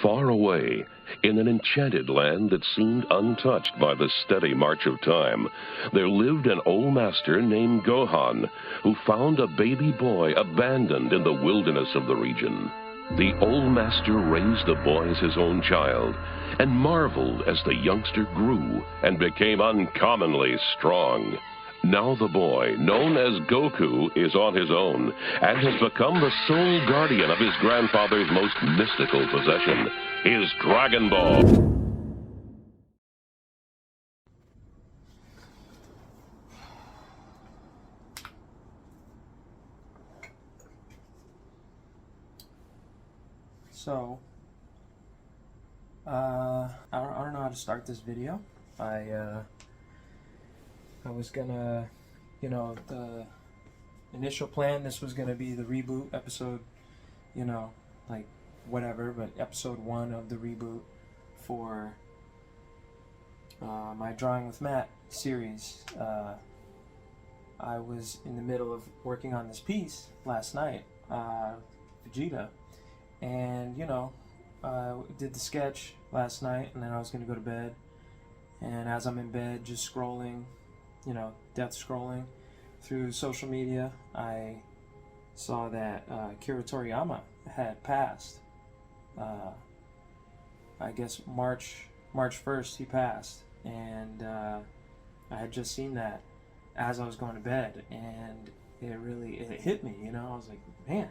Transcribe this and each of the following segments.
Far away, in an enchanted land that seemed untouched by the steady march of time, there lived an old master named Gohan, who found a baby boy abandoned in the wilderness of the region. The old master raised the boy as his own child, and marveled as the youngster grew and became uncommonly strong. Now the boy, known as Goku, is on his own and has become the sole guardian of his grandfather's most mystical possession, his Dragon Ball. So, I don't know how to start this video. I was gonna, the initial plan, this was gonna be the reboot episode, like whatever, but episode 1 of the reboot for my Drawing with Matt series. I was in the middle of working on this piece last night, Vegeta, and did the sketch last night, and then I was gonna go to bed, and as I'm in bed just scrolling, death scrolling through social media, I saw that Akira Toriyama had passed. I guess March 1st he passed, and I had just seen that as I was going to bed, and it hit me. I was like, man,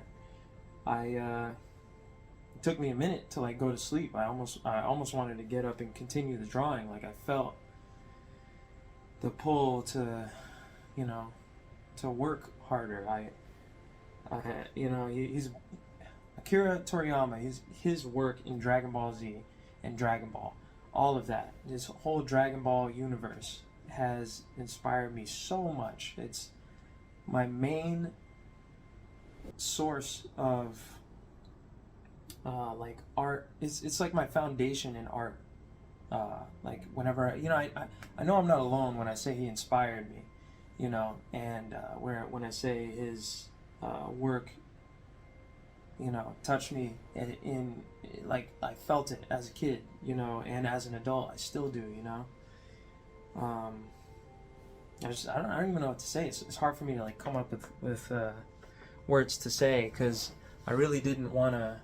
it took me a minute to go to sleep. I almost wanted to get up and continue the drawing. I felt the pull to work harder. He's Akira Toriyama. His work in Dragon Ball Z and Dragon Ball, all of that, this whole Dragon Ball universe has inspired me so much. It's my main source of art. It's like my foundation in art. Whenever I know I'm not alone when I say he inspired me, and when I say his work, touched me in I felt it as a kid, and as an adult I still do, I don't even know what to say. It's hard for me to come up with words to say, because I really didn't want to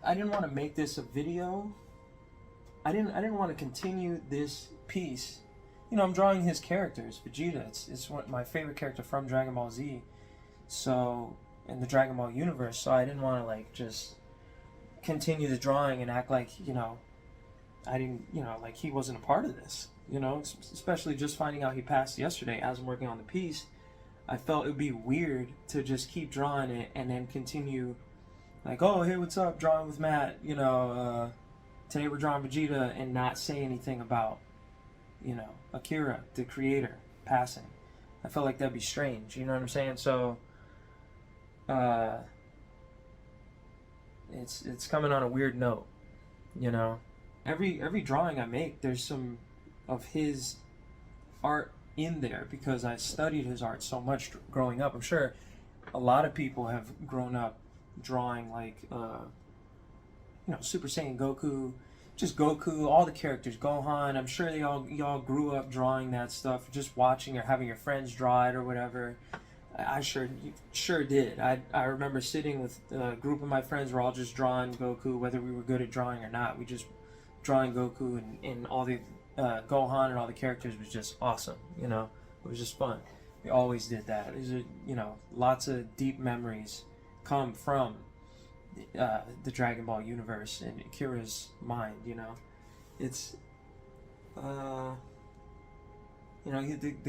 I didn't want to make this a video. I didn't want to continue this piece. I'm drawing his characters, Vegeta. It's my favorite character from Dragon Ball Z. So, in the Dragon Ball universe. So I didn't want to just continue the drawing and act like, I didn't, he wasn't a part of this. Especially just finding out he passed yesterday as I'm working on the piece. I felt it would be weird to just keep drawing it and then continue oh, hey, what's up, Drawing with Matt, today we're drawing Vegeta, and not say anything about, Akira, the creator, passing. I felt like that'd be strange, you know what I'm saying? So, it's coming on a weird note, Every drawing I make, there's some of his art in there, because I studied his art so much growing up. I'm sure a lot of people have grown up drawing Super Saiyan Goku, just Goku, all the characters, Gohan. I'm sure y'all grew up drawing that stuff, just watching or having your friends draw it or whatever. I sure did. I remember sitting with a group of my friends. We're all just drawing Goku, whether we were good at drawing or not. We just drawing Goku, and all the Gohan and all the characters was just awesome. It was just fun. We always did that. These are lots of deep memories come from the Dragon Ball universe and Akira's mind. It's the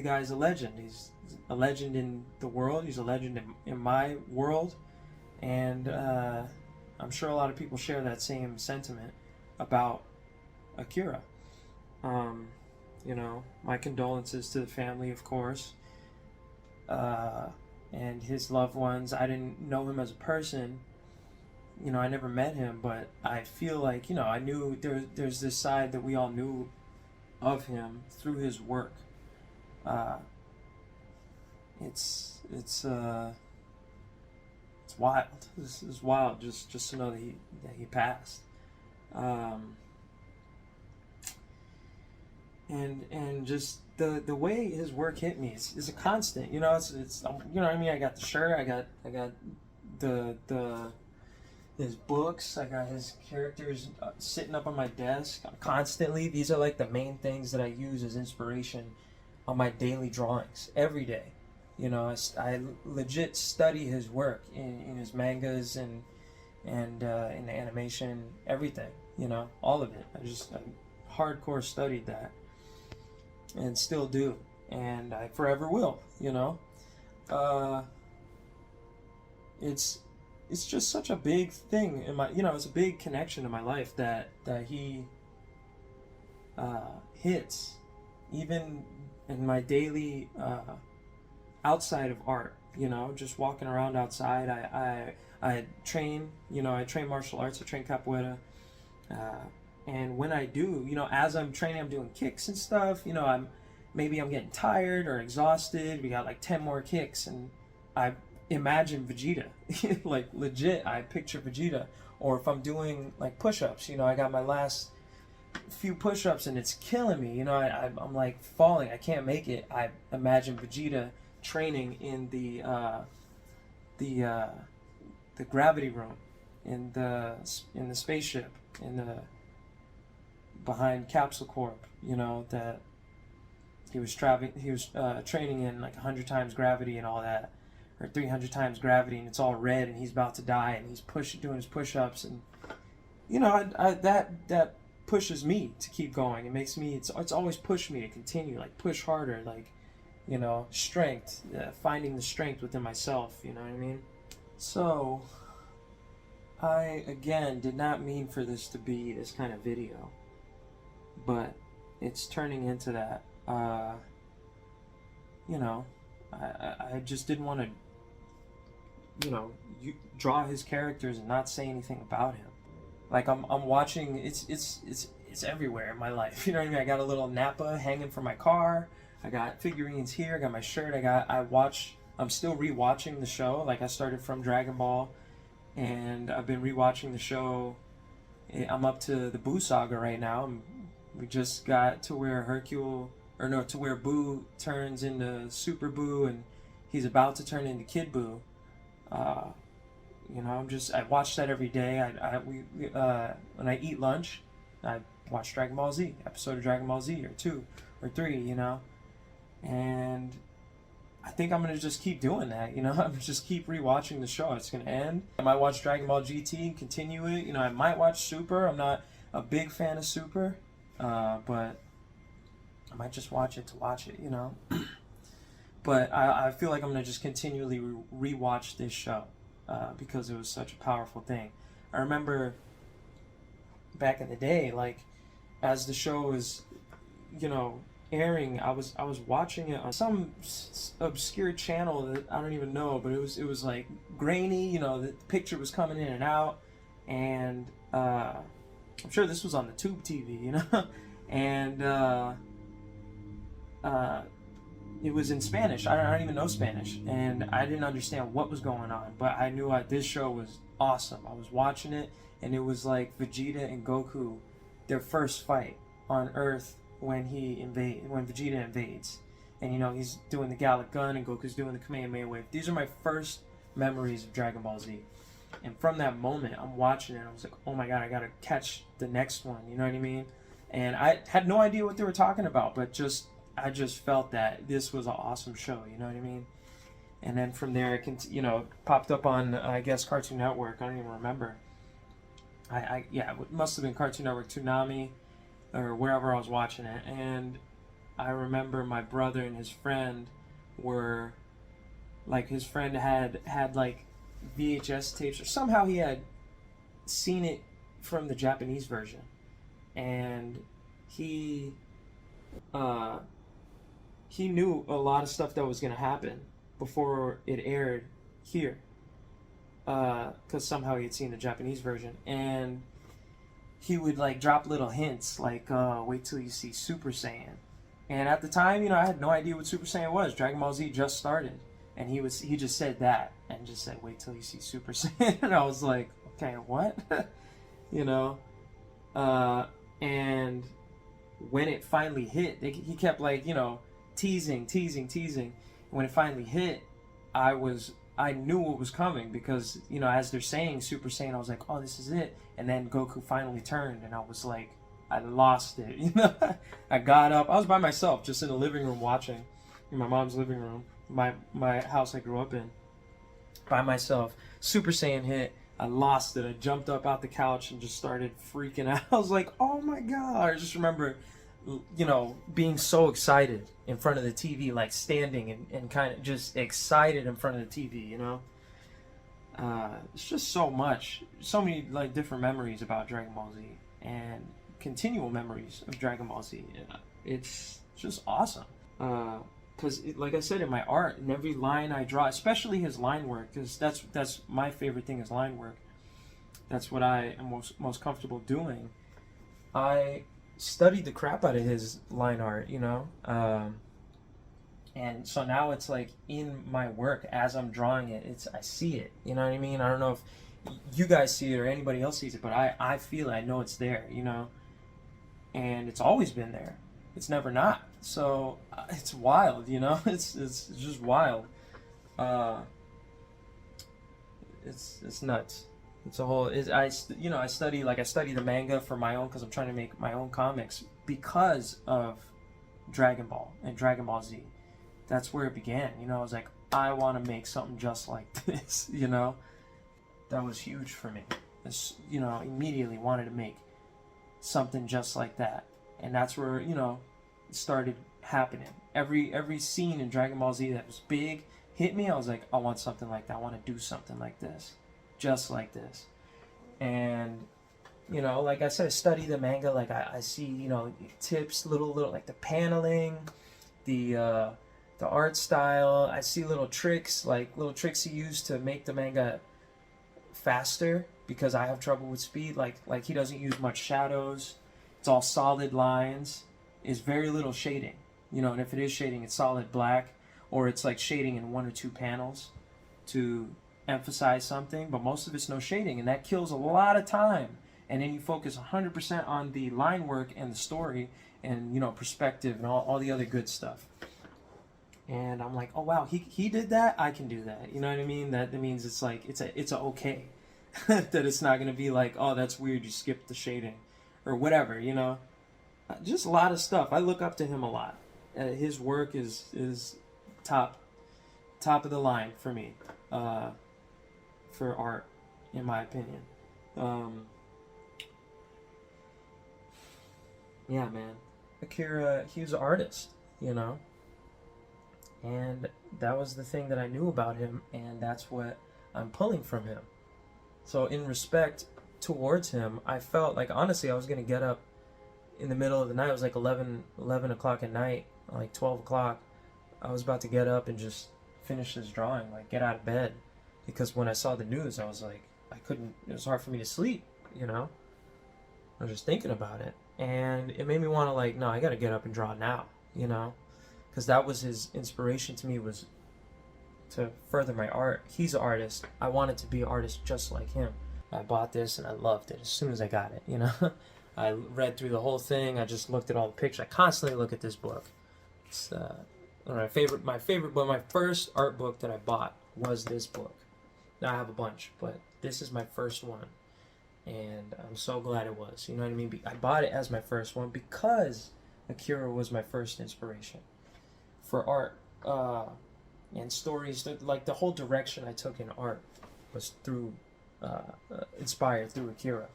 guy's a legend. He's a legend in the world. He's a legend in my world, and I'm sure a lot of people share that same sentiment about Akira. My condolences to the family, of course, and his loved ones. I didn't know him as a person. I never met him, but I feel like, I knew there's this side that we all knew of him through his work. It's It's wild. This is wild. Just to know that he passed. And just the way his work hit me is a constant. You know, it's you know what I mean. I got the shirt. I got the his books. I got his characters sitting up on my desk constantly. These are like the main things that I use as inspiration on my daily drawings every day. You know, I legit study his work in his mangas and in the animation, everything. You know, all of it. I hardcore studied that, and still do, and I forever will. You know, it's just such a big thing in my, you know, it's a big connection in my life that he hits even in my daily outside of art. You know, just walking around outside. I train, you know, I train martial arts. I train capoeira, and when I do, you know, as I'm training, I'm doing kicks and stuff. You know, I'm getting tired or exhausted. We got like 10 more kicks, and I imagine Vegeta. Like legit, I picture Vegeta. Or if I'm doing like push-ups, you know, I got my last few push-ups and it's killing me. You know, I'm like falling. I can't make it. I imagine Vegeta training in the gravity room, in the spaceship, behind Capsule Corp. You know, that he was training in like 100 times gravity and all that, or 300 times gravity, and it's all red, and he's about to die, and he's doing his push-ups, and you know, that pushes me to keep going. It makes me, it's always pushed me to continue, like push harder, like, you know, strength, finding the strength within myself. You know what I mean? So I again did not mean for this to be this kind of video, but it's turning into that. You know, I just didn't want to, you know, draw his characters and not say anything about him. Like I'm watching, it's everywhere in my life. You know what I mean? I got a little Nappa hanging from my car. I got figurines here. I got my shirt. I'm still rewatching the show. Like I started from Dragon Ball, and I've been rewatching the show. I'm up to the Buu saga right now. We just got to where to where Buu turns into Super Buu, and he's about to turn into Kid Buu. You know, I watch that every day. When I eat lunch, I watch Dragon Ball Z, episode of Dragon Ball Z, or 2 or 3, you know, and I think I'm gonna just keep doing that. You know, I'm gonna just keep rewatching the show. It's gonna end. I might watch Dragon Ball GT and continue it. You know, I might watch Super. I'm not a big fan of Super, but I might just watch it to watch it. You know, but I feel like I'm gonna just continually rewatch this show because it was such a powerful thing. I remember back in the day, like as the show was, you know, airing, I was watching it on some obscure channel that I don't even know, but it was like grainy, you know, the picture was coming in and out, and I'm sure this was on the tube TV, you know, and it was in Spanish. I don't even know Spanish, and I didn't understand what was going on, but I knew this show was awesome. I was watching it, and it was like Vegeta and Goku, their first fight on Earth when Vegeta invades, and you know, he's doing the Gallic Gun and Goku's doing the Kamehameha Wave. These are my first memories of Dragon Ball Z, and from that moment, I'm watching it, and I was like, oh my god, I gotta catch the next one. You know what I mean? And I had no idea what they were talking about, but I just felt that this was an awesome show. You know what I mean? And then from there, it popped up on I guess Cartoon Network. I don't even remember. It must have been Cartoon Network, Toonami, or wherever I was watching it. And I remember my brother and his friend were, like, his friend had like VHS tapes, or somehow he had seen it from the Japanese version, and he knew a lot of stuff that was going to happen before it aired here, because somehow he had seen the Japanese version, and he would like drop little hints like, wait till you see Super Saiyan. And at the time, you know, I had no idea what Super Saiyan was. Dragon Ball Z just started. And he just said that and just said, wait till you see Super Saiyan. And I was like, okay, what? You know? And when it finally hit, he kept like, you know, teasing. When it finally hit, I knew what was coming because, you know, as they're saying Super Saiyan, I was like, oh, this is it. And then Goku finally turned, and I was like, I lost it. You know, I got up. I was by myself, just in the living room watching, in my mom's living room, my house I grew up in, by myself. Super Saiyan hit. I lost it. I jumped up out the couch and just started freaking out. I was like, oh my God. I just remember, you know, being so excited in front of the TV, like standing and kind of just excited in front of the TV, you know? It's just so many like different memories about Dragon Ball Z and continual memories of Dragon Ball Z. It's just awesome. Because, like I said, in my art, in every line I draw, especially his line work, because that's my favorite thing is line work. That's what I am most comfortable doing. I studied the crap out of his line art, you know? And so now it's like in my work as I'm drawing it, I see it. You know what I mean? I don't know if you guys see it or anybody else sees it, but I feel it. I know it's there, you know? And it's always been there. It's never not. So it's wild, you know? It's just wild. It's nuts. It's a whole. I study the manga for my own because I'm trying to make my own comics because of Dragon Ball and Dragon Ball Z. That's where it began. You know, I was like, I want to make something just like this. You know, that was huge for me. You know, immediately wanted to make something just like that, and that's where, you know, it started happening. Every scene in Dragon Ball Z that was big hit me. I was like, I want something like that. I want to do something like this, just like this. And, you know, like I said, I study the manga. Like I see, you know, tips, little like the paneling, the art style. I see little tricks he used to make the manga faster because I have trouble with speed. Like he doesn't use much shadows. It's all solid lines. Is very little shading, you know, and if it is shading, it's solid black, or it's like shading in one or two panels to emphasize something, but most of it's no shading, and that kills a lot of time. And then you focus 100% on the line work and the story and, you know, perspective and all the other good stuff. And I'm like, oh wow, he did that, I can do that. You know what I mean? That means it's like it's a okay. That it's not gonna be like, oh, that's weird, you skipped the shading or whatever, you know. Just a lot of stuff. I look up to him a lot. His work is top of the line for me, for art, in my opinion. Yeah, man. Akira, he was an artist, you know? And that was the thing that I knew about him, and that's what I'm pulling from him. So in respect towards him, I felt like, honestly, I was going to get up in the middle of the night. It was like 11 o'clock at night, like 12 o'clock. I was about to get up and just finish this drawing, like get out of bed. Because when I saw the news, I was like, it was hard for me to sleep, you know? I was just thinking about it. And it made me want to like, no, I got to get up and draw now, you know? Because that was his inspiration to me, was to further my art. He's an artist. I wanted to be an artist just like him. I bought this and I loved it as soon as I got it, you know? I read through the whole thing. I just looked at all the pictures. I constantly look at this book. It's my favorite book. My first art book that I bought was this book. Now I have a bunch, but this is my first one, and I'm so glad it was. You know what I mean? I bought it as my first one because Akira was my first inspiration for art and stories. Like the whole direction I took in art was inspired through Akira.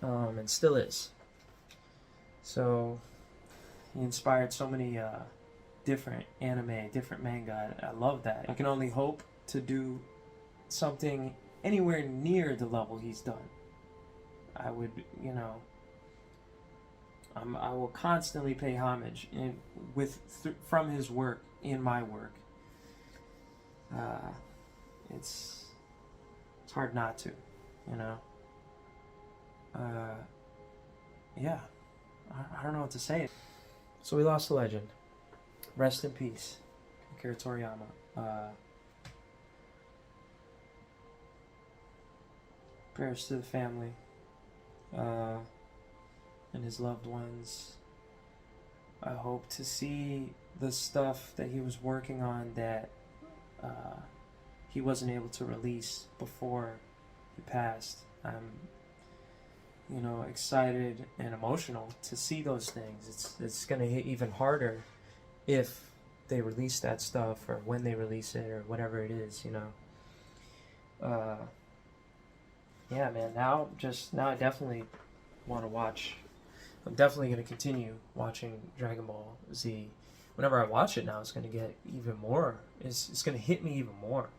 And still is. So he inspired so many different anime, different manga. I love that. I can only hope to do something anywhere near the level he's done. I would, you know, I will constantly pay homage from his work in my work. It's hard not to, you know. Yeah, I don't know what to say. So we lost a legend. Rest in peace, Akira Toriyama. Prayers to the family and his loved ones. I hope to see the stuff that he was working on that he wasn't able to release before he passed. I'm, excited and emotional to see those things. It's gonna hit even harder if they release that stuff, or when they release it, or whatever it is. Yeah, man. Now I definitely want to watch. I'm definitely going to continue watching Dragon Ball Z. Whenever I watch it now, it's going to get even more. It's going to hit me even more.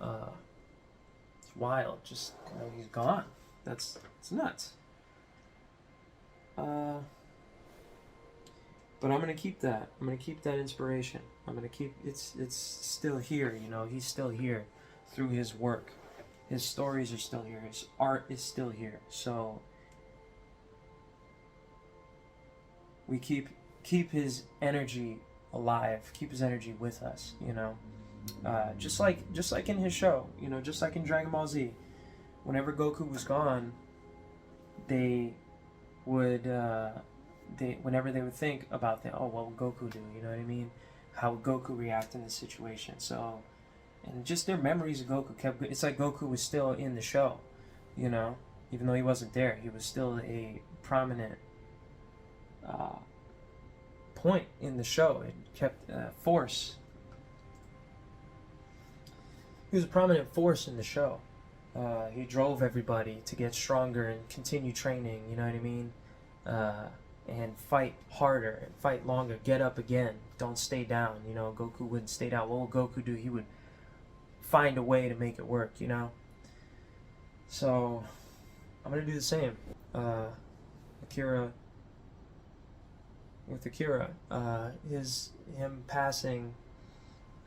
It's wild. Just he's gone. It's nuts. But I'm going to keep that. I'm going to keep that inspiration. I'm going to keep it's still here. He's still here through his work. His stories are still here. His art is still here. So we keep his energy alive. Keep his energy with us. Just like in his show. Just like in Dragon Ball Z. Whenever Goku was gone, they would whenever they would think about that. Oh, what would Goku do? You know what I mean? How would Goku react in this situation? So. And just their memories of Goku it's like Goku was still in the show, even though he wasn't there, he was still a prominent point in the show. It kept force. He was a prominent force in the show. He drove everybody to get stronger and continue training, you know what I mean? And fight harder and fight longer, get up again, don't stay down. Goku wouldn't stay down. What would Goku do? He would find a way to make it work, So I'm gonna do the same. Akira, him passing,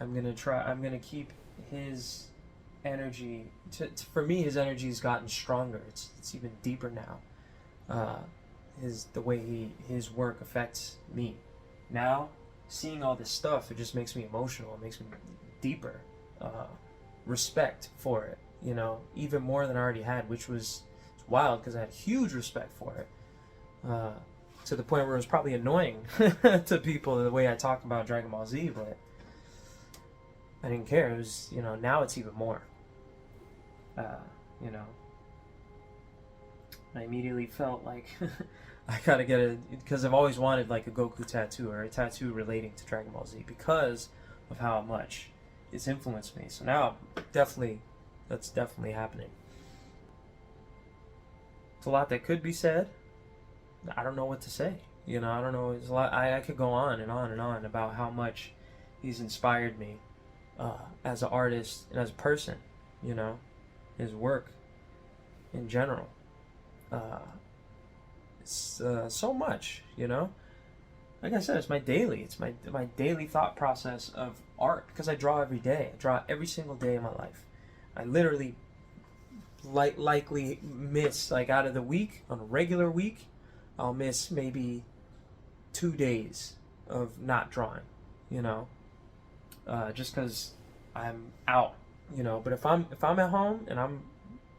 I'm gonna keep his energy. For me, his energy's gotten stronger. It's even deeper now. The way his work affects me. Now, seeing all this stuff, it just makes me emotional. It makes me deeper. Respect for it, even more than I already had, which was wild because I had huge respect for it, to the point where it was probably annoying to people the way I talk about Dragon Ball Z, but I didn't care. It was, now it's even more. I immediately felt like I gotta get because I've always wanted like a Goku tattoo, or a tattoo relating to Dragon Ball Z, because of how much it's influenced me. So now, that's definitely happening. It's a lot that could be said. I don't know what to say. I don't know. There's a lot. I could go on and on and on about how much he's inspired me as an artist and as a person. His work in general. It's so much. Like I said, it's my daily thought process of art, because I draw every day. I draw every single day of my life. I literally likely miss, like, out of the week, on a regular week, I'll miss maybe 2 days of not drawing, just because I'm out, But if I'm at home and I'm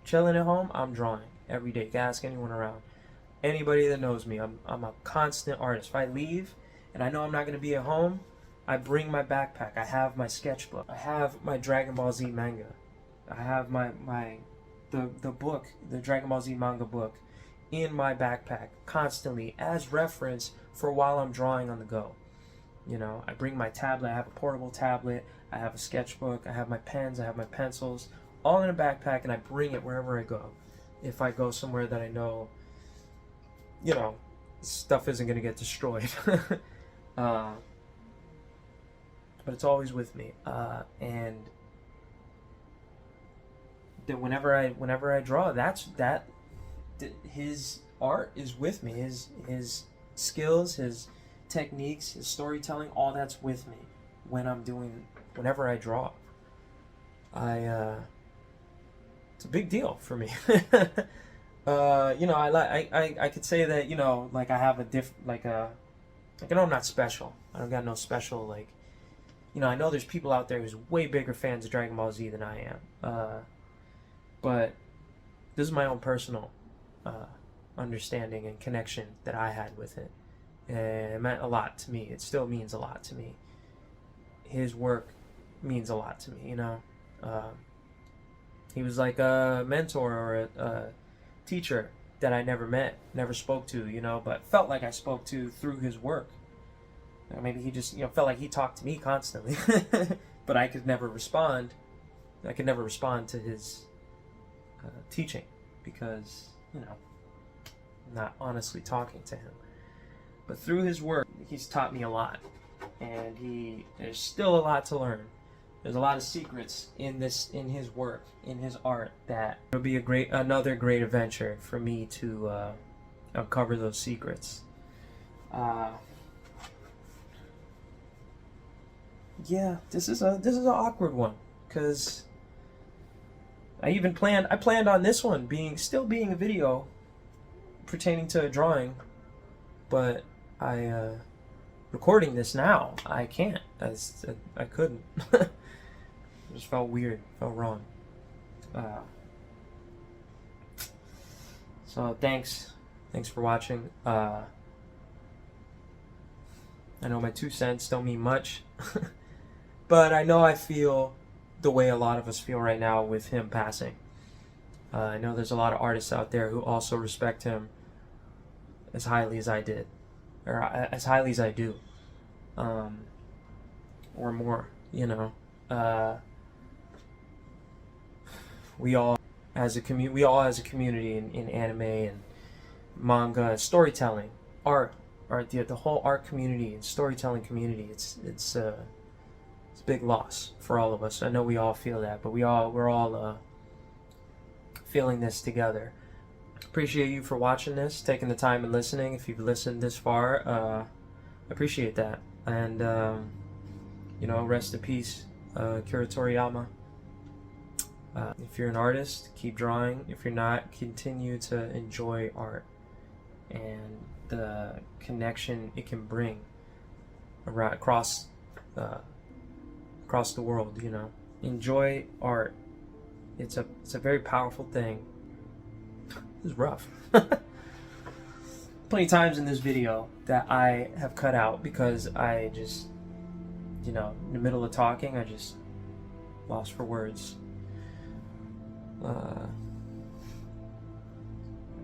chilling at home, I'm drawing every day. You can ask anyone around. Anybody that knows me, I'm a constant artist. If I leave and I know I'm not going to be at home, I bring my backpack. I have my sketchbook. I have my Dragon Ball Z manga. I have the book, the Dragon Ball Z manga book, in my backpack constantly as reference for while I'm drawing on the go. I bring my tablet. I have a portable tablet. I have a sketchbook. I have my pens. I have my pencils, all in a backpack, and I bring it wherever I go. If I go somewhere that I know, stuff isn't going to get destroyed. But it's always with me. And then whenever I draw, his art is with me. His skills, his techniques, his storytelling, all that's with me whenever I draw. It's a big deal for me. I could say that, like I have a I know I'm not special. I don't got no special, like, you know, I know there's people out there who's way bigger fans of Dragon Ball Z than I am. But this is my own personal understanding and connection that I had with it. And it meant a lot to me. It still means a lot to me. His work means a lot to me, you know. He was like a mentor or a teacher that I never met, never spoke to, you know, but felt like I spoke to through his work. You know, maybe he just, you know, felt like he talked to me constantly, but I could never respond. I could never respond to his teaching because, you know, I'm not honestly talking to him. But through his work, he's taught me a lot, and there's still a lot to learn. There's a lot of secrets in his work, in his art, that it'll be another great adventure for me to uncover those secrets. Yeah, this is an awkward one because I planned on this one still being a video pertaining to a drawing, but recording this now, I can't. I couldn't. It just felt weird, felt wrong. So thanks for watching. I know my 2 cents don't mean much, but I know I feel the way a lot of us feel right now with him passing. I know there's a lot of artists out there who also respect him as highly as I did, or as highly as I do, or more, you know. We all as a community in anime and manga, storytelling, art, the whole art community and storytelling community, it's a big loss for all of us. I know we all feel that, but we're all feeling this together. Appreciate you for watching this, taking the time and listening. If you've listened this far, appreciate that. And you know, rest in peace, Akira Toriyama. If you're an artist, keep drawing. If you're not, continue to enjoy art and the connection it can bring across the world. You know, enjoy art. It's a very powerful thing. This is rough. Plenty of times in this video that I have cut out because I just, you know, in the middle of talking, I just lost for words.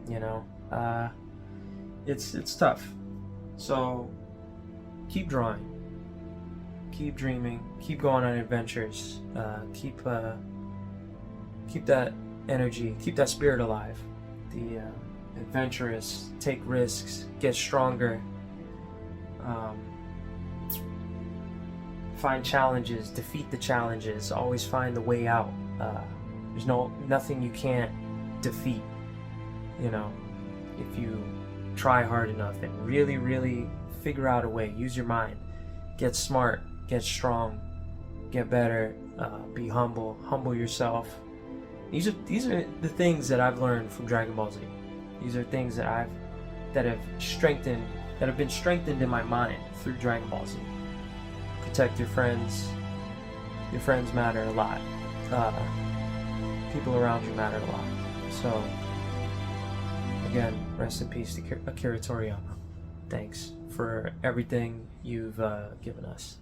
You know, it's tough. So keep drawing, keep dreaming, keep going on adventures, keep that energy, keep that spirit alive. The adventurous, take risks, get stronger, find challenges, defeat the challenges, always find the way out. There's nothing you can't defeat, you know, if you try hard enough and really, really figure out a way. Use your mind, get smart, get strong, get better, be humble yourself. These are the things that I've learned from Dragon Ball Z. These are things that have been strengthened in my mind through Dragon Ball Z. Protect your friends. Your friends matter a lot. People around you matter a lot. So, again, rest in peace to Akira Toriyama. Thanks for everything you've given us.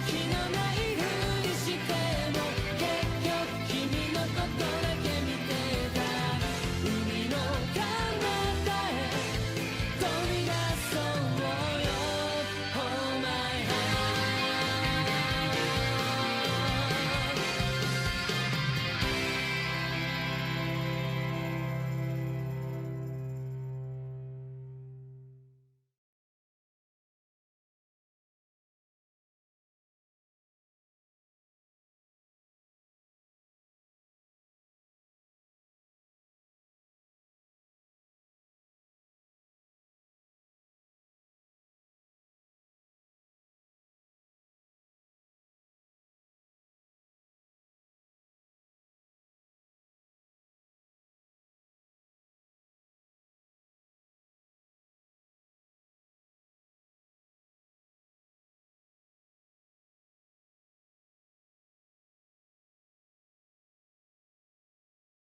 気のない